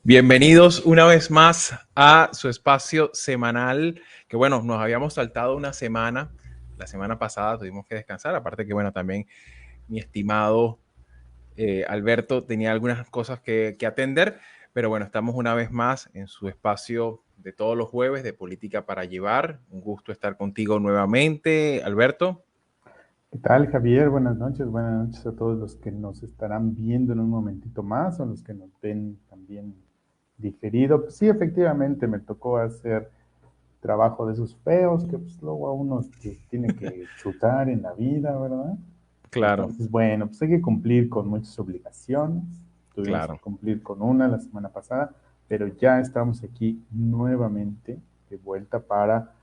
Bienvenidos una vez más a su espacio semanal, que bueno, nos habíamos saltado una semana, la semana pasada tuvimos que descansar, aparte que bueno, también mi estimado Alberto tenía algunas cosas que atender, pero bueno, estamos una vez más en su espacio de todos los jueves de Política para Llevar. Un gusto estar contigo nuevamente, Alberto. ¿Qué tal, Javier? Buenas noches a todos los que nos estarán viendo en un momentito más o los que nos ven también diferido. Pues sí, efectivamente, me tocó hacer trabajo de esos feos que pues luego a uno tiene que chutar en la vida, ¿verdad? Claro, Entonces, bueno, pues hay que cumplir con muchas obligaciones. Tuvimos que claro. cumplir con una la semana pasada, pero ya estamos aquí nuevamente de vuelta para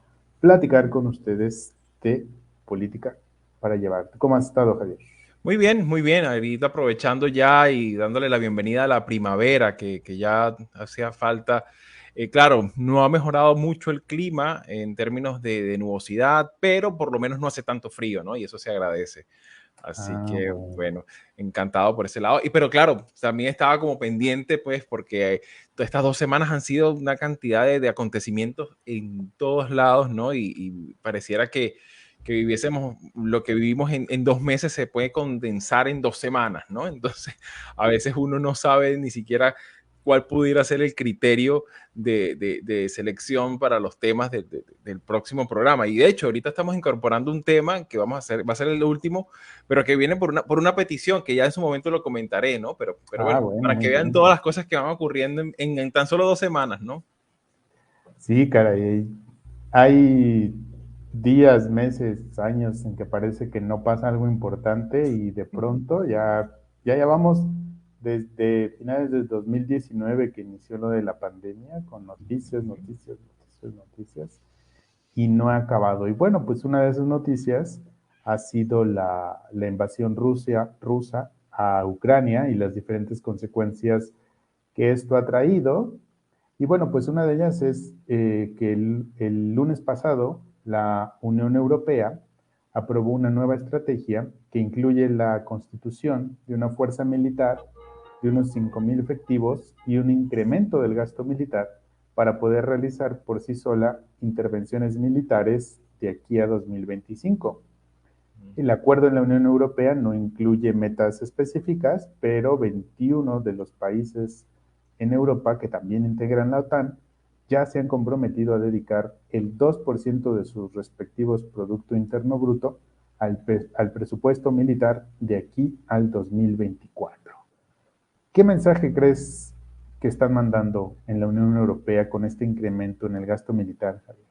platicar con ustedes de política para llevarte. ¿Cómo has estado, Javier? Muy bien. Ahorita aprovechando ya y dándole la bienvenida a la primavera, que ya hacía falta. Claro, no ha mejorado mucho el clima en términos de nubosidad, pero por lo menos no hace tanto frío, ¿no? Y eso se agradece. Así Ah, que, bueno. bueno, encantado por ese lado. Y pero claro, también estaba como pendiente, pues, porque todas estas 2 semanas han sido una cantidad de acontecimientos en todos lados, ¿no? Y pareciera que viviésemos lo que vivimos en 2 meses se puede condensar en 2 semanas, ¿no? Entonces, a veces uno no sabe ni siquiera cuál pudiera ser el criterio de selección para los temas del próximo programa. Y de hecho, ahorita estamos incorporando un tema que vamos a hacer, va a ser el último, pero que viene por una petición que ya en su momento lo comentaré, ¿no? Pero Ah, bueno, bueno, para muy que vean bien. todas las cosas que van ocurriendo en tan solo 2 semanas, ¿no? Sí, caray. Hay días, meses, años en que parece que no pasa algo importante y de pronto ya vamos desde finales del 2019 que inició lo de la pandemia con noticias y no ha acabado. Y bueno, pues una de esas noticias ha sido la invasión rusa a Ucrania y las diferentes consecuencias que esto ha traído. Y bueno, pues una de ellas es que el lunes pasado la Unión Europea aprobó una nueva estrategia que incluye la constitución de una fuerza militar de unos 5.000 efectivos y un incremento del gasto militar para poder realizar por sí sola intervenciones militares de aquí a 2025. El acuerdo en la Unión Europea no incluye metas específicas, pero 21 de los países en Europa que también integran la OTAN ya se han comprometido a dedicar el 2% de sus respectivos Producto Interno Bruto al presupuesto militar de aquí al 2024. ¿Qué mensaje crees que están mandando en la Unión Europea con este incremento en el gasto militar, Javier?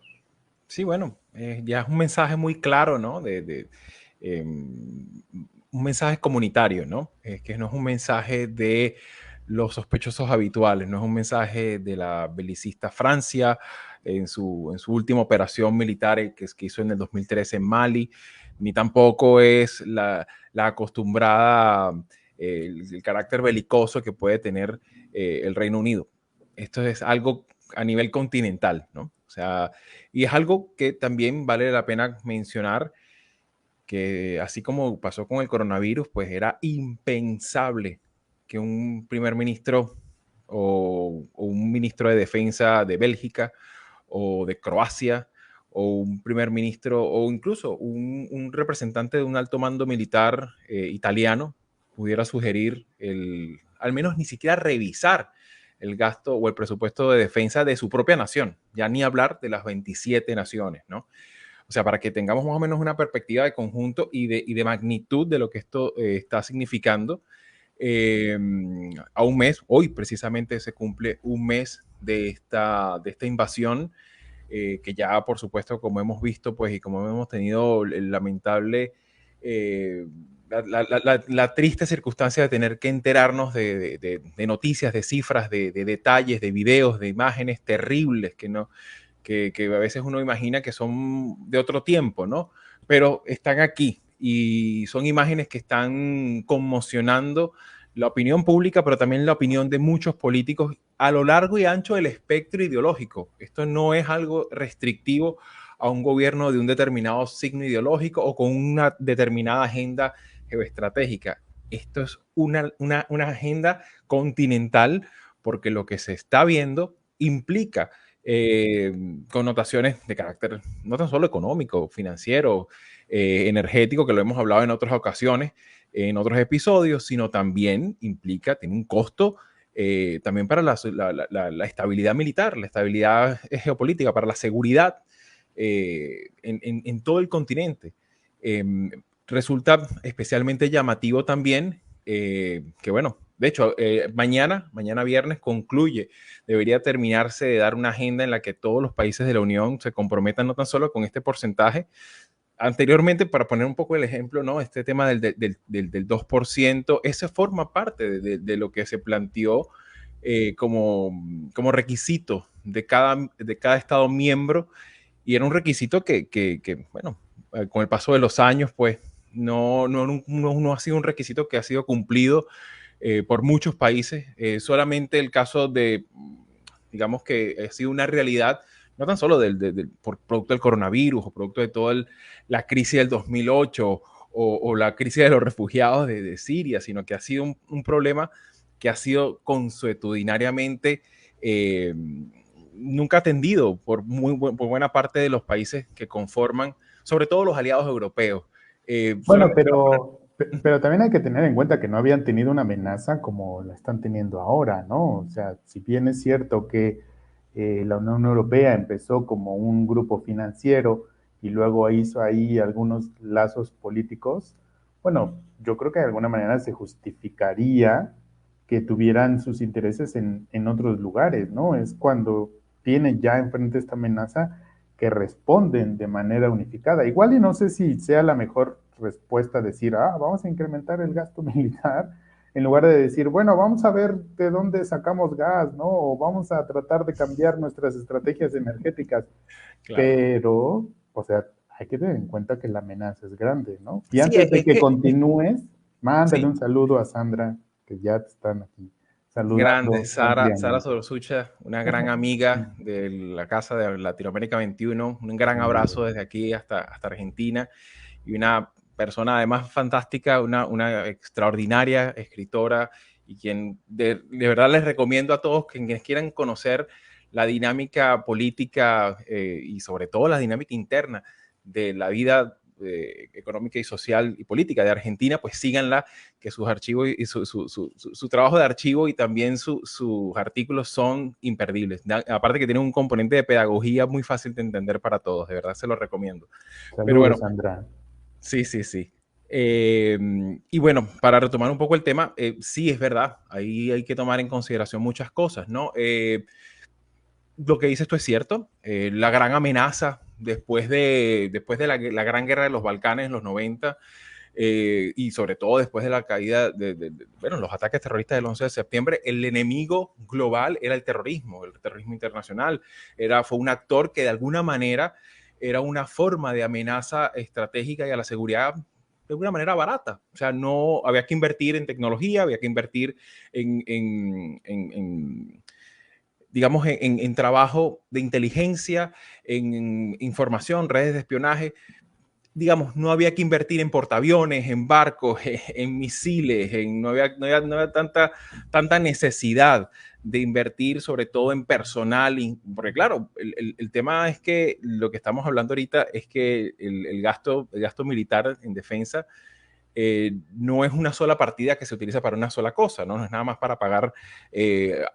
Sí, bueno, ya es un mensaje muy claro, ¿no? Un mensaje comunitario, ¿no? Es que no es un mensaje de los sospechosos habituales, no es un mensaje de la belicista Francia en su última operación militar que hizo en el 2013 en Mali, ni tampoco es la acostumbrada, el carácter belicoso que puede tener el Reino Unido. Esto es algo a nivel continental, ¿no? O sea, y es algo que también vale la pena mencionar, que así como pasó con el coronavirus, pues era impensable que un primer ministro o un ministro de defensa de Bélgica o de Croacia o un primer ministro o incluso un representante de un alto mando militar italiano pudiera sugerir al menos ni siquiera revisar el gasto o el presupuesto de defensa de su propia nación, ya ni hablar de las 27 naciones, ¿no? O sea, para que tengamos más o menos una perspectiva de conjunto y de magnitud de lo que esto está significando, eh, a un mes, hoy precisamente se cumple un mes de esta invasión, que ya por supuesto, como hemos visto, pues y como hemos tenido el lamentable, eh, la triste circunstancia de tener que enterarnos de noticias, de cifras, de detalles, de videos, de imágenes terribles que a veces uno imagina que son de otro tiempo, ¿no? Pero están aquí y son imágenes que están conmocionando la opinión pública, pero también la opinión de muchos políticos a lo largo y ancho del espectro ideológico. Esto no es algo restrictivo a un gobierno de un determinado signo ideológico o con una determinada agenda geoestratégica. Esto es una agenda continental porque lo que se está viendo implica connotaciones de carácter no tan solo económico, financiero, energético, que lo hemos hablado en otras ocasiones, en otros episodios, sino también implica, tiene un costo también para la estabilidad militar, la estabilidad geopolítica, para la seguridad en todo el continente. Resulta especialmente llamativo también que, bueno, de hecho, mañana viernes concluye, debería terminarse de dar una agenda en la que todos los países de la Unión se comprometan no tan solo con este porcentaje. Anteriormente, para poner un poco el ejemplo, ¿no? Este tema del 2%, ese forma parte de lo que se planteó como requisito de cada Estado miembro, y era un requisito que bueno, con el paso de los años, pues no ha sido un requisito que ha sido cumplido por muchos países. Solamente el caso de, digamos que ha sido una realidad, no tan solo por producto del coronavirus o producto de toda la crisis del 2008 o la crisis de los refugiados de Siria, sino que ha sido un problema que ha sido consuetudinariamente nunca atendido por por buena parte de los países que conforman, sobre todo los aliados europeos. Bueno, Solamente para poner... pero también hay que tener en cuenta que no habían tenido una amenaza como la están teniendo ahora, ¿no? O sea, si bien es cierto que la Unión Europea empezó como un grupo financiero y luego hizo ahí algunos lazos políticos, bueno, yo creo que de alguna manera se justificaría que tuvieran sus intereses en otros lugares, ¿no? Es cuando tienen ya enfrente esta amenaza que responden de manera unificada. Igual y no sé si sea la mejor respuesta decir, vamos a incrementar el gasto militar, en lugar de decir, bueno, vamos a ver de dónde sacamos gas, ¿no? O vamos a tratar de cambiar nuestras estrategias energéticas. Claro. Pero, o sea, hay que tener en cuenta que la amenaza es grande, ¿no? Y Sí, antes de que continúes, mándale sí, un saludo a Sandra, que ya te están aquí grande, saludando Sara ampliamente. Sorosucha, una gran amiga de la Casa de Latinoamérica 21. Un gran abrazo desde aquí hasta Argentina, y una persona además fantástica, una extraordinaria escritora, y quien de verdad les recomiendo a todos quienes quieran conocer la dinámica política y sobre todo la dinámica interna de la vida económica y social y política de Argentina, pues síganla, que sus archivos y su trabajo de archivo y también sus artículos son imperdibles. Aparte que tienen un componente de pedagogía muy fácil de entender para todos, de verdad se lo recomiendo. Pero Saludos, bueno, Sandra. sí, sí, sí. Y bueno, para retomar un poco el tema, sí es verdad, ahí hay que tomar en consideración muchas cosas, ¿no? Lo que dices tú es cierto. La gran amenaza después de la Gran Guerra de los Balcanes en los 90, y sobre todo después de la caída bueno, los ataques terroristas del 11 de septiembre, el enemigo global era el terrorismo internacional. Fue un actor que de alguna manera era una forma de amenaza estratégica y a la seguridad de alguna manera barata. O sea, no había que invertir en tecnología, había que invertir en digamos, en trabajo de inteligencia, en información, redes de espionaje. Digamos, no había que invertir en portaaviones, en barcos, en misiles, no había tanta necesidad de invertir sobre todo en personal, porque claro, el tema es que lo que estamos hablando ahorita es que el gasto militar en defensa no es una sola partida que se utiliza para una sola cosa, ¿no? No es nada más para pagar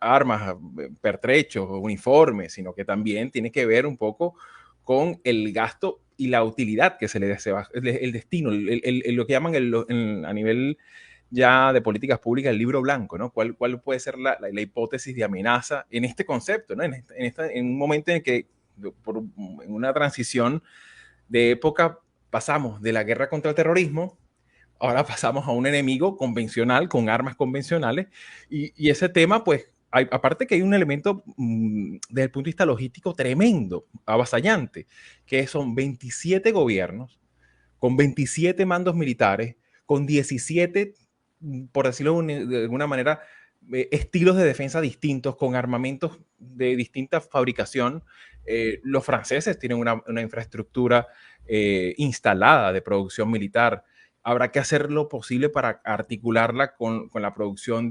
armas, pertrechos, uniformes, sino que también tiene que ver un poco con el gasto y la utilidad que se le desea, el destino, lo que llaman a nivel ya de políticas públicas, el libro blanco, ¿no? ¿Cuál puede ser la hipótesis de amenaza en este concepto, ¿no? En un momento en el que, en una transición de época, pasamos de la guerra contra el terrorismo. Ahora pasamos a un enemigo convencional, con armas convencionales, y ese tema, pues, aparte que hay un elemento desde el punto de vista logístico tremendo, avasallante, que son 27 gobiernos, con 27 mandos militares, con 17, por decirlo de alguna manera, estilos de defensa distintos, con armamentos de distinta fabricación. Los franceses tienen una infraestructura instalada de producción militar. Habrá que hacer lo posible para articularla con la producción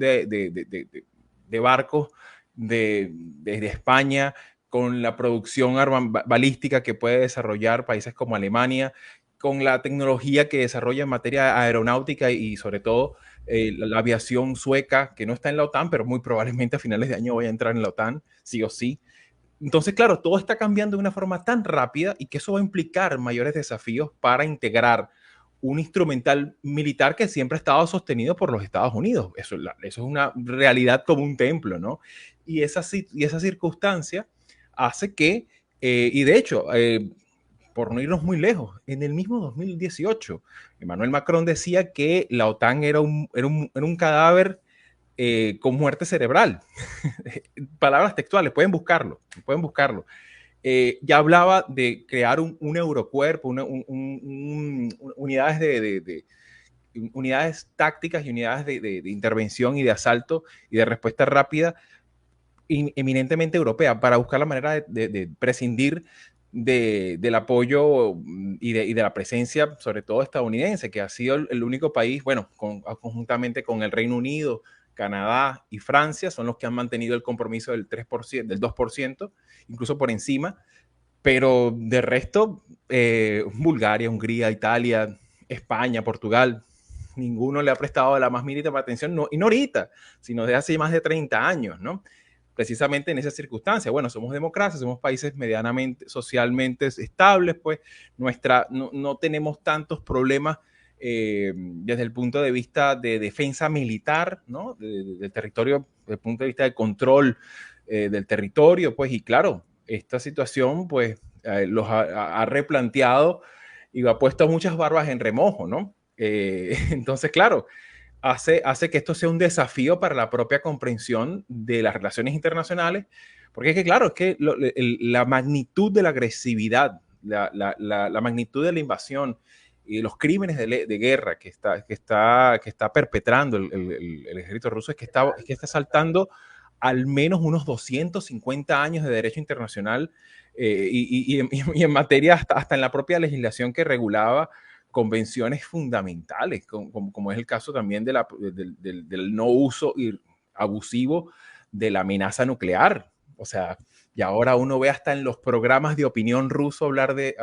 de barcos de España, con la producción balística que puede desarrollar países como Alemania, con la tecnología que desarrolla en materia aeronáutica y sobre todo la aviación sueca, que no está en la OTAN, pero muy probablemente a finales de año vaya a entrar en la OTAN, sí o sí. Entonces, claro, todo está cambiando de una forma tan rápida y que eso va a implicar mayores desafíos para integrar un instrumental militar que siempre ha estado sostenido por los Estados Unidos. Eso es una realidad como un templo, ¿no? Y esa circunstancia hace que, y de hecho, por no irnos muy lejos, en el mismo 2018, Emmanuel Macron decía que la OTAN era un cadáver con muerte cerebral. Palabras textuales, pueden buscarlo, pueden buscarlo. Ya hablaba de crear un eurocuerpo, unidades unidades tácticas y unidades de intervención y de asalto y de respuesta rápida eminentemente europea para buscar la manera de prescindir del apoyo y de la presencia, sobre todo estadounidense, que ha sido el único país, bueno, conjuntamente con el Reino Unido, Canadá y Francia, son los que han mantenido el compromiso del 3%, del 2%, incluso por encima, pero de resto, Bulgaria, Hungría, Italia, España, Portugal, ninguno le ha prestado la más mínima atención, no, y no ahorita, sino desde hace más de 30 años, ¿no? Precisamente en esa circunstancia. Bueno, somos democracia, somos países medianamente, socialmente estables, pues no tenemos tantos problemas desde el punto de vista de defensa militar, ¿no? Del territorio, desde el punto de vista de control del territorio, pues, y claro, esta situación, pues, los ha replanteado y ha puesto muchas barbas en remojo, ¿no? Entonces, claro, hace que esto sea un desafío para la propia comprensión de las relaciones internacionales, porque es que, claro, es que la magnitud de la agresividad, la magnitud de la invasión y los crímenes de guerra que está perpetrando el ejército ruso es que está saltando al menos unos 250 años de derecho internacional y en materia hasta en la propia legislación que regulaba convenciones fundamentales, como es el caso también del no uso abusivo de la amenaza nuclear. O sea, y ahora uno ve hasta en los programas de opinión ruso hablar de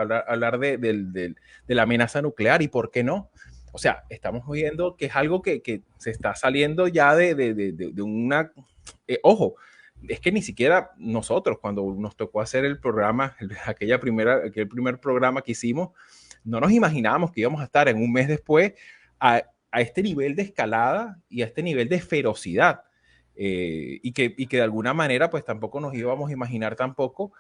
la amenaza nuclear y por qué no. O sea, estamos viendo que es algo que se está saliendo ya de una... ojo, es que ni siquiera nosotros, cuando nos tocó hacer el programa, aquel primer programa que hicimos, no nos imaginábamos que íbamos a estar en un mes después a este nivel de escalada y a este nivel de ferocidad. Y que de alguna manera, pues tampoco nos íbamos a imaginar tampoco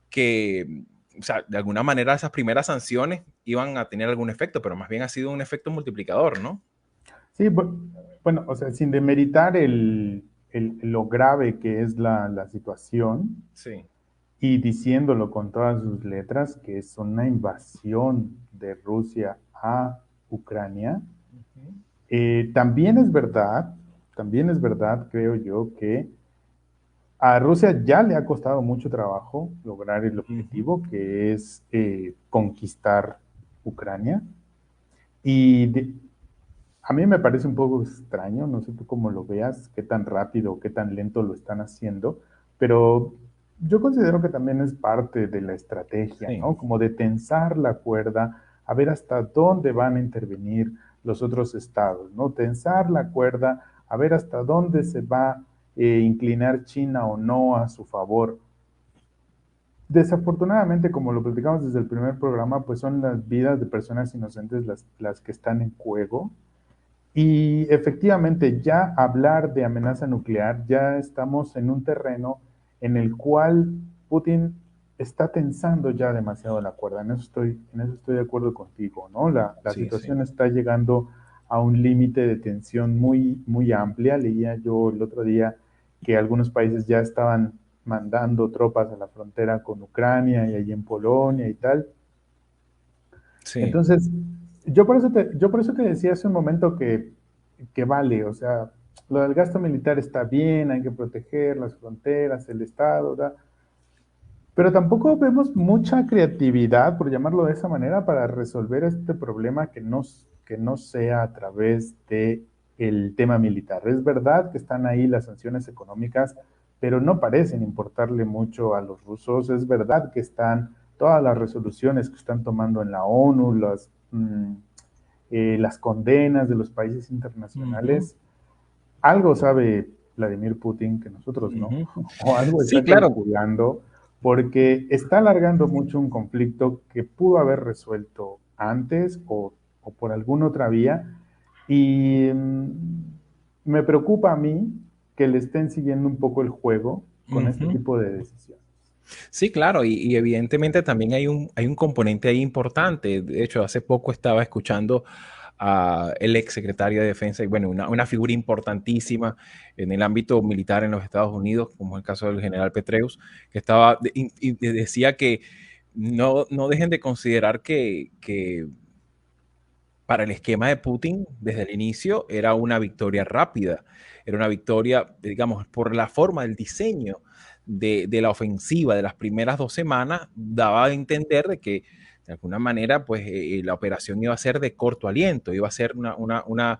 que, o sea, de alguna manera esas primeras sanciones iban a tener algún efecto, pero más bien ha sido un efecto multiplicador, ¿no? Sí, bueno, o sea, sin demeritar lo grave que es la situación Sí. y diciéndolo con todas sus letras, que es una invasión de Rusia a Ucrania, también es verdad, creo yo, que a Rusia ya le ha costado mucho trabajo lograr el objetivo, que es conquistar Ucrania. Y a mí me parece un poco extraño, no sé tú cómo lo veas, qué tan rápido o qué tan lento lo están haciendo, pero yo considero que también es parte de la estrategia, Sí. ¿no? Como de tensar la cuerda, a ver hasta dónde van a intervenir los otros estados, ¿no? Tensar la cuerda, a ver hasta dónde se va a inclinar China o no a su favor. Desafortunadamente, como lo platicamos desde el primer programa, pues son las vidas de personas inocentes las que están en juego. Y efectivamente, ya hablar de amenaza nuclear, ya estamos en un terreno en el cual Putin está tensando ya demasiado la cuerda. En eso estoy de acuerdo contigo, ¿no? La Sí, sí. situación está llegando a un límite de tensión muy, muy amplia. Leía yo el otro día que algunos países ya estaban mandando tropas a la frontera con Ucrania y allí en Polonia y tal. Sí. Entonces, yo por eso te decía hace un momento que vale, o sea, lo del gasto militar está bien, hay que proteger las fronteras, el Estado, ¿verdad? Pero tampoco vemos mucha creatividad, por llamarlo de esa manera, para resolver este problema que no sea a través de el tema militar. Es verdad que están ahí las sanciones económicas, pero no parecen importarle mucho a los rusos. Es verdad que están todas las resoluciones que están tomando en la ONU, las condenas de los países Ujú, internacionales. Algo sabe Vladimir Putin que nosotros no, ujú. o algo Sí, está claro. calculando, porque está alargando mucho un conflicto que pudo haber resuelto antes o por alguna otra vía, y me preocupa a mí que le estén siguiendo un poco el juego con este Ujú. tipo de decisiones. Sí, claro, y evidentemente también hay un componente ahí importante. De hecho, hace poco estaba escuchando a el ex secretario de Defensa y bueno, una figura importantísima en el ámbito militar en los Estados Unidos, como el caso del general Petraeus, que estaba y decía que no dejen de considerar que para el esquema de Putin, desde el inicio, era una victoria rápida, era una victoria, digamos, por la forma, el diseño de la ofensiva de las primeras 2 semanas, daba a entender de que de alguna manera, pues la operación iba a ser de corto aliento, iba a ser una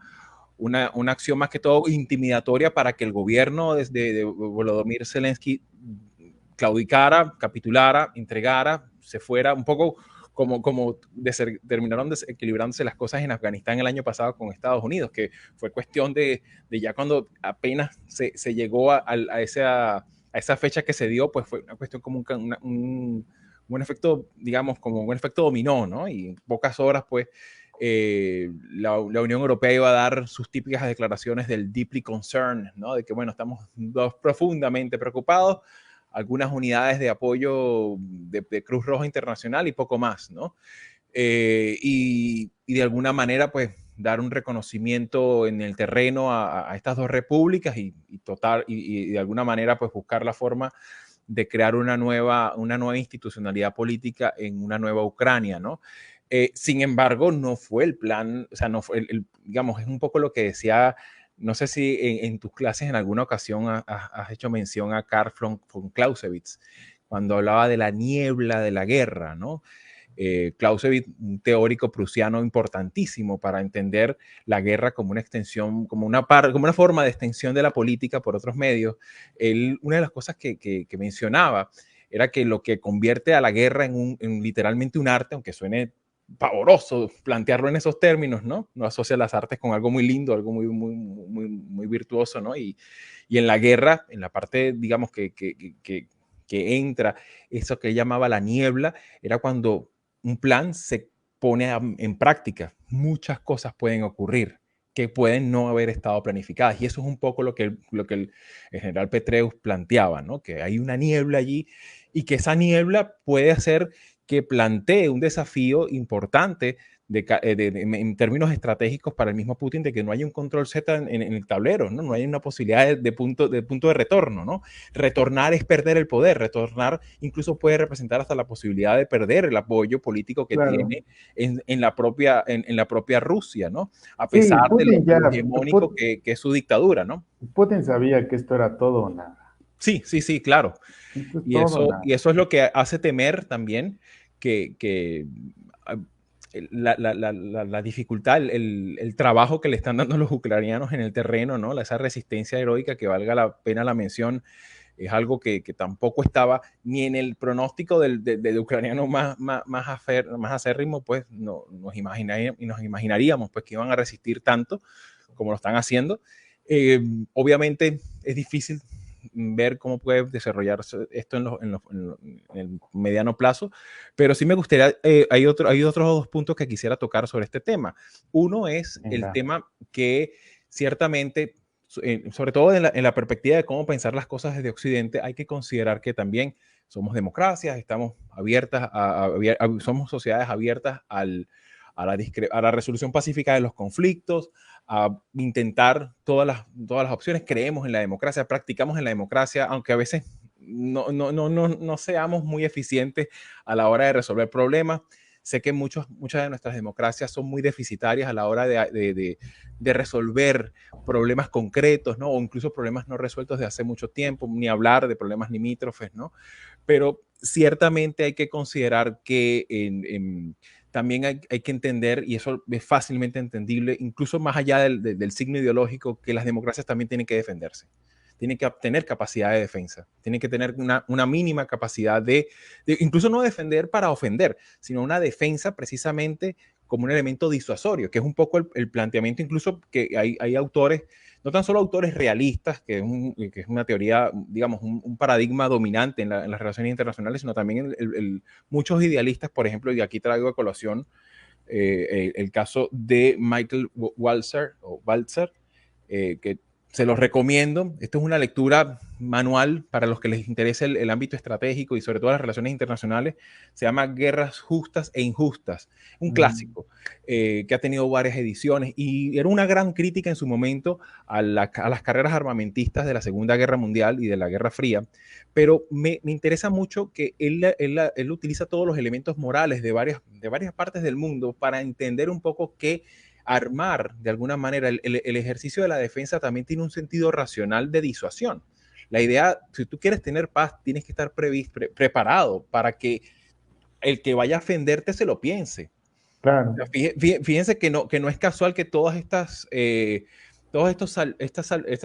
acción más que todo intimidatoria para que el gobierno de Volodymyr Zelensky claudicara, capitulara, entregara, se fuera un poco como terminaron desequilibrándose las cosas en Afganistán el año pasado con Estados Unidos, que fue cuestión de ya cuando apenas se llegó a esa fecha que se dio, pues fue una cuestión como un efecto, digamos, como un efecto dominó, ¿no? Y en pocas horas, pues, la Unión Europea iba a dar sus típicas declaraciones del deeply concerned, ¿no? De que, bueno, estamos profundamente preocupados, algunas unidades de apoyo de Cruz Roja Internacional y poco más, ¿no? Y de alguna manera, pues, dar un reconocimiento en el terreno a estas dos repúblicas y de alguna manera, pues, buscar la forma de crear una nueva institucionalidad política en una nueva Ucrania, ¿no? Sin embargo, no fue el plan, o sea, no fue, digamos, es un poco lo que decía, no sé si en tus clases en alguna ocasión has hecho mención a Karl von Clausewitz, cuando hablaba de la niebla de la guerra, ¿no? Clausewitz, un teórico prusiano importantísimo para entender la guerra como una extensión, como una forma de extensión de la política por otros medios. Una de las cosas que mencionaba era que lo que convierte a la guerra en literalmente un arte, aunque suene pavoroso plantearlo en esos términos, ¿no? No asocia las artes con algo muy lindo, algo muy virtuoso, ¿no? Y en la guerra, en la parte, digamos, que entra eso que él llamaba la niebla, era cuando un plan se pone en práctica. Muchas cosas pueden ocurrir que pueden no haber estado planificadas. Y eso es un poco lo que el general Petraeus planteaba, ¿no? Que hay una niebla allí y que esa niebla puede hacer que plantee un desafío importante en términos estratégicos para el mismo Putin de que no haya un control Z en el tablero, ¿no? No hay una posibilidad punto de retorno, ¿no? Retornar es perder el poder, retornar incluso puede representar hasta la posibilidad de perder el apoyo político que Claro. tiene en la propia Rusia, ¿no? A Sí, pesar Putin de ya, lo hegemónico que es su dictadura, ¿no? Putin sabía que esto era todo o nada. Sí, sí, sí, claro. Esto es todo o Y nada. eso es lo que hace temer también que ah, la dificultad, el trabajo que le están dando los ucranianos en el terreno, ¿no? Esa resistencia heroica que valga la pena la mención, es algo que tampoco estaba ni en el pronóstico del ucraniano más acérrimo, pues nos imaginaríamos pues, que iban a resistir tanto como lo están haciendo. Obviamente es difícil ver cómo puede desarrollarse esto en el mediano plazo, pero sí me gustaría, hay otros dos puntos que quisiera tocar sobre este tema. Uno es el Venga. tema que ciertamente sobre todo en la perspectiva de cómo pensar las cosas desde Occidente, hay que considerar que también somos democracias, estamos abiertas somos sociedades abiertas a la resolución pacífica de los conflictos, a intentar todas las opciones, creemos en la democracia, practicamos en la democracia, aunque a veces no seamos muy eficientes a la hora de resolver problemas. Sé que muchas de nuestras democracias son muy deficitarias a la hora de resolver problemas concretos, ¿no? O incluso problemas no resueltos de hace mucho tiempo, ni hablar de problemas limítrofes, ¿no? Pero ciertamente hay que considerar que también hay que entender, y eso es fácilmente entendible, incluso más allá del signo ideológico, que las democracias también tienen que defenderse. Tienen que tener capacidad de defensa, tienen que tener una mínima capacidad incluso no defender para ofender, sino una defensa precisamente como un elemento disuasorio, que es un poco el planteamiento incluso que hay autores, no tan solo autores realistas, que es una teoría, digamos, un paradigma dominante en las relaciones internacionales, sino también muchos idealistas, por ejemplo, y aquí traigo a colación el caso de Michael Walzer, que se los recomiendo. Esto es una lectura manual para los que les interese el ámbito estratégico y sobre todo las relaciones internacionales. Se llama Guerras Justas e Injustas. Un clásico que ha tenido varias ediciones y era una gran crítica en su momento a las carreras armamentistas de la Segunda Guerra Mundial y de la Guerra Fría. Pero me interesa mucho que él utiliza todos los elementos morales de varias partes del mundo para entender un poco que armar de alguna manera el ejercicio de la defensa también tiene un sentido racional de disuasión. La idea, si tú quieres tener paz, tienes que estar preparado para que el que vaya a ofenderte se lo piense. Claro. Fíjense que no es casual que todas estas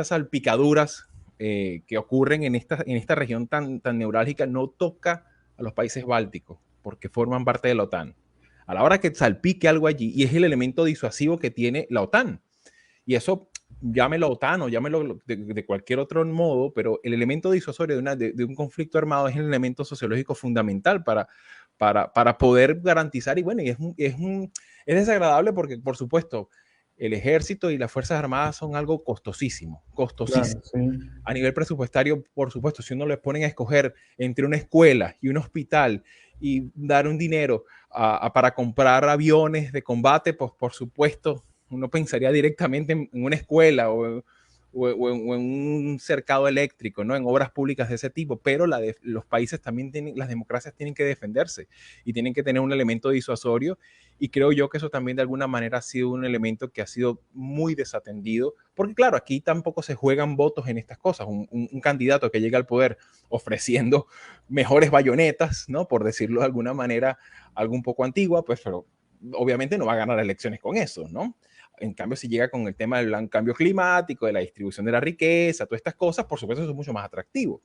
salpicaduras que ocurren en esta región tan neurálgica no toca a los países bálticos porque forman parte de la OTAN. A la hora que salpique algo allí, y es el elemento disuasivo que tiene la OTAN. Y eso, llámelo OTAN o llámelo de cualquier otro modo, pero el elemento disuasorio de un conflicto armado es el elemento sociológico fundamental para poder garantizar. Y bueno, es desagradable porque, por supuesto, el ejército y las Fuerzas Armadas son algo costosísimo. Claro, sí. A nivel presupuestario, por supuesto, si uno les ponen a escoger entre una escuela y un hospital y dar un dinero para comprar aviones de combate, pues por supuesto, uno pensaría directamente en una escuela o en un cercado eléctrico, ¿no? En obras públicas de ese tipo, pero los países también las democracias tienen que defenderse y tienen que tener un elemento disuasorio, y creo yo que eso también de alguna manera ha sido un elemento que ha sido muy desatendido, porque claro, aquí tampoco se juegan votos en estas cosas. Un candidato que llega al poder ofreciendo mejores bayonetas, ¿no? Por decirlo de alguna manera, algo un poco antigua, pues, pero obviamente no va a ganar elecciones con eso, ¿no? En cambio, si llega con el tema del cambio climático, de la distribución de la riqueza, todas estas cosas, por supuesto, eso es mucho más atractivo.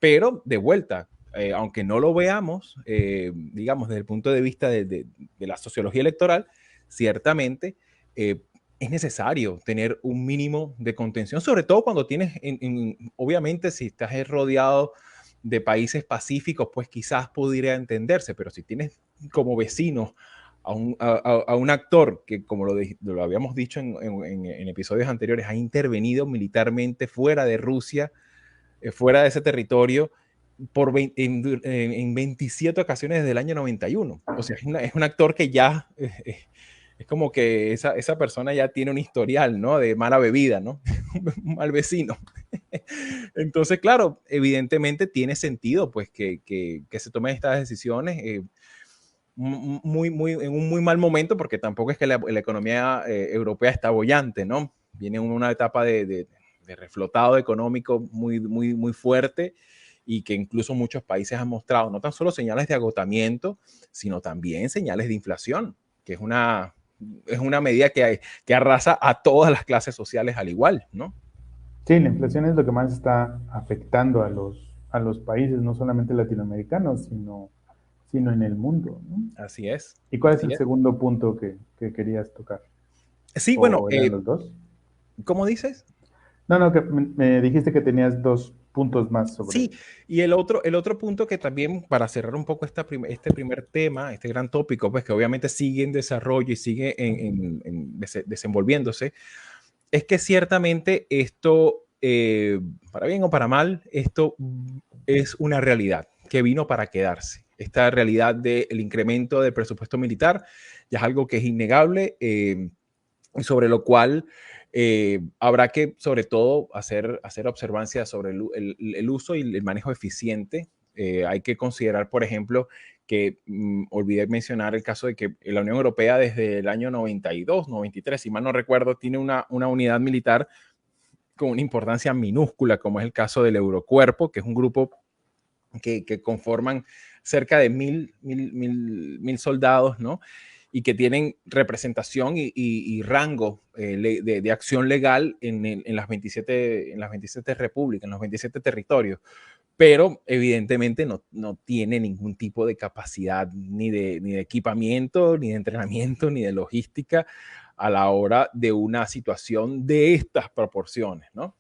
Pero, de vuelta, aunque no lo veamos, digamos, desde el punto de vista de la sociología electoral, ciertamente es necesario tener un mínimo de contención, sobre todo cuando tienes, obviamente, si estás rodeado de países pacíficos, pues quizás podría entenderse, pero si tienes como vecinos a un actor que, como lo habíamos dicho en episodios anteriores, ha intervenido militarmente fuera de Rusia, fuera de ese territorio, en 27 ocasiones desde el año 91. O sea, es un actor que ya es como que esa persona ya tiene un historial, ¿no? De mala bebida, ¿no? Un mal vecino. Entonces, claro, evidentemente tiene sentido pues que se tomen estas decisiones en un muy mal momento, porque tampoco es que la economía europea está bollante, ¿no? Viene una etapa de reflotado económico muy fuerte, y que incluso muchos países han mostrado no tan solo señales de agotamiento, sino también señales de inflación, que es una medida que arrasa a todas las clases sociales al igual, ¿no? Sí, la inflación es lo que más está afectando a los países, no solamente latinoamericanos, sino en el mundo, ¿no? Así es. ¿Y cuál es Así el es. segundo punto que querías tocar? Sí, bueno, ¿O eran los dos? ¿cómo dices? No, que me dijiste que tenías dos puntos más sobre... Sí, y el otro punto que también, para cerrar un poco este primer tema, este gran tópico, pues que obviamente sigue en desarrollo y sigue desenvolviéndose, es que ciertamente esto, para bien o para mal, esto es una realidad que vino para quedarse. Esta realidad del incremento del presupuesto militar ya es algo que es innegable, y sobre lo cual habrá que, sobre todo, hacer observancia sobre el uso y el manejo eficiente. Hay que considerar, por ejemplo, que olvidé mencionar el caso de que la Unión Europea desde el año 92, 93, si mal no recuerdo, tiene una unidad militar con una importancia minúscula, como es el caso del Eurocuerpo, que es un grupo que conforman cerca de mil soldados, ¿no? y que tienen representación y rango de acción legal en las 27 repúblicas, en los 27 territorios, pero evidentemente no tiene ningún tipo de capacidad ni de equipamiento, ni de entrenamiento, ni de logística a la hora de una situación de estas proporciones, ¿no?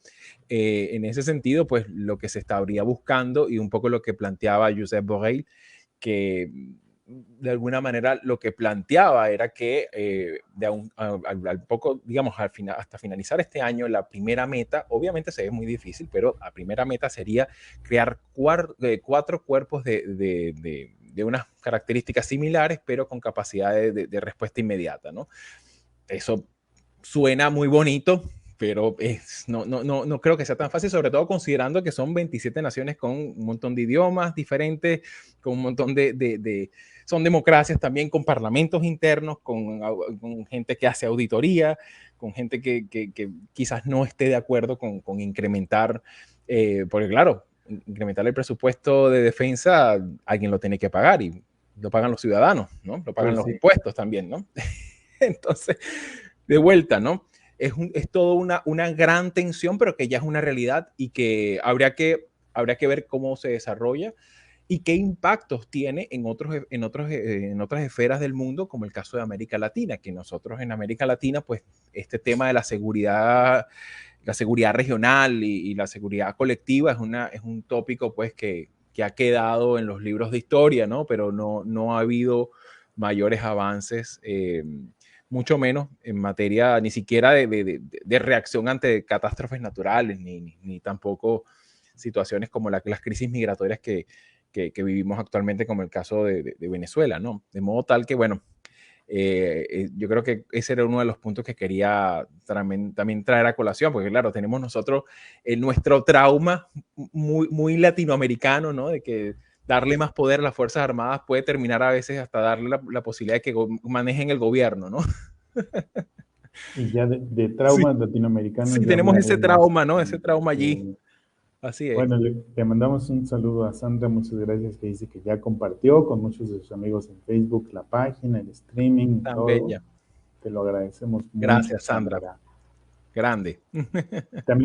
En ese sentido, pues lo que se estaría buscando y un poco lo que planteaba Josep Borrell, que de alguna manera lo que planteaba era que al poco, digamos, hasta finalizar este año, la primera meta, obviamente se ve muy difícil, pero la primera meta sería crear 4 cuerpos de unas características similares, pero con capacidad de respuesta inmediata, ¿no? Eso suena muy bonito, pero no creo que sea tan fácil, sobre todo considerando que son 27 naciones con un montón de idiomas diferentes, con un montón son democracias también con parlamentos internos, con gente que hace auditoría, con gente que quizás no esté de acuerdo con incrementar, porque claro, incrementar el presupuesto de defensa, alguien lo tiene que pagar y lo pagan los ciudadanos, ¿no? Lo pagan Pues los sí. impuestos también, ¿no? Entonces, de vuelta, ¿no? Es todo una gran tensión, pero que ya es una realidad y que habría que ver cómo se desarrolla y qué impactos tiene en otras esferas del mundo, como el caso de América Latina, que nosotros en América Latina, pues este tema de la seguridad regional y la seguridad colectiva es un tópico pues que ha quedado en los libros de historia, ¿no? Pero no ha habido mayores avances, mucho menos en materia ni siquiera de reacción ante catástrofes naturales, ni tampoco situaciones como las crisis migratorias que vivimos actualmente, como el caso de Venezuela, ¿no? De modo tal que, bueno, yo creo que ese era uno de los puntos que quería también traer a colación, porque claro, tenemos nosotros nuestro trauma muy latinoamericano, ¿no? De que darle más poder a las Fuerzas Armadas puede terminar a veces hasta darle la posibilidad de que manejen el gobierno, ¿no? Y ya de Sí, traumas latinoamericanos sí, ya tenemos ese hablaremos. trauma, ¿no? Ese trauma allí. Así es. Bueno, le mandamos un saludo a Sandra, muchas gracias, que dice que ya compartió con muchos de sus amigos en Facebook la página, el streaming y Tan todo. bella. Te lo agradecemos mucho, Gracias, Sandra. Sandra. Grande. También